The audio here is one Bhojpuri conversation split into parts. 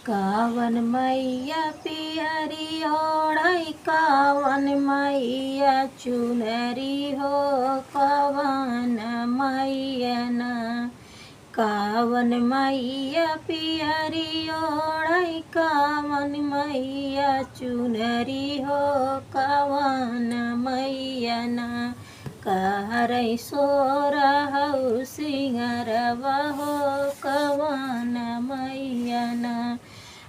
कावन मैया पियरी ओढ़ई कावन मैया चुनरी हो कवन मैया ना। कावन मैया पियरी ओढ़ई कावन मैया चुनरी हो कवन मैया ना। कहरै सोरहु सिंगरवा हो कवन मैया ना।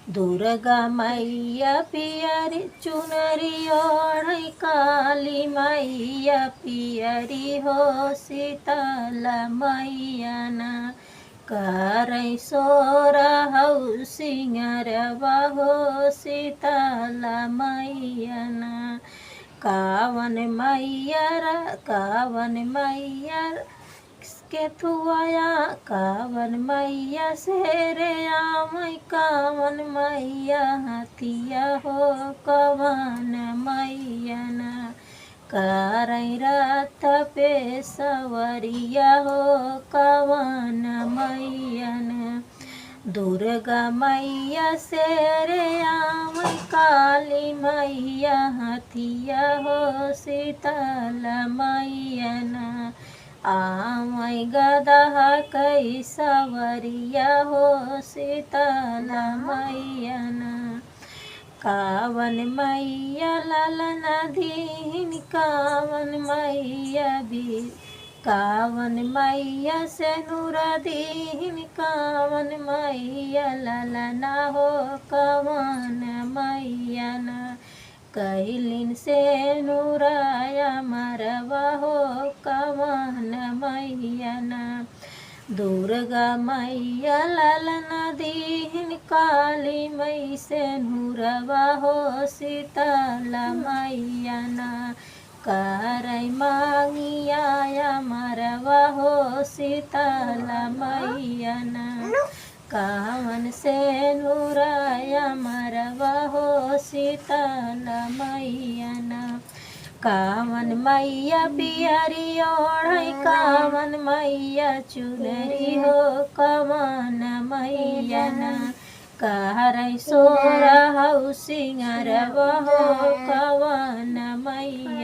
दुर्गा मैया पियरी चुनरी ओढ़ई काली मैया पियरी हो शीतल मैया ना। कहरै सोरहु सिंगरवा हो शीतल मैया ना। कावन मैया के थुआया कावन मैया शेरे आमई कावन मैया हथिया हो कवन मैया ना। करई रथ पे सवरिया हो कवन मैया ना। दुर्गा मैया शेरे आमई काली मैया हथिया हो शीतल मैया ना। आमई गदहा कई सवरिया हो शीतल मैया ना। कावन मैया ललना दीन कावन मैया भी कावन मैया से नूरा दीन कावन मैया ललना हो कवन मैया ना। कहलिन से नूराया मरवा हो कवन मैया ना। दुर्गा मैया ललना दीन काली मई से नूरवा हो शीतल मैया ना। करई मांगिया मरवा हो शीतल मैया ना। कावन से नूराया मरवा हो शीतल मैया ना। कावन मैया पियरी ओढ़ई कावन मैया चुनरी हो कवन मैया ना। कहरै सोरहु सिंगरवा हो कवन मैया।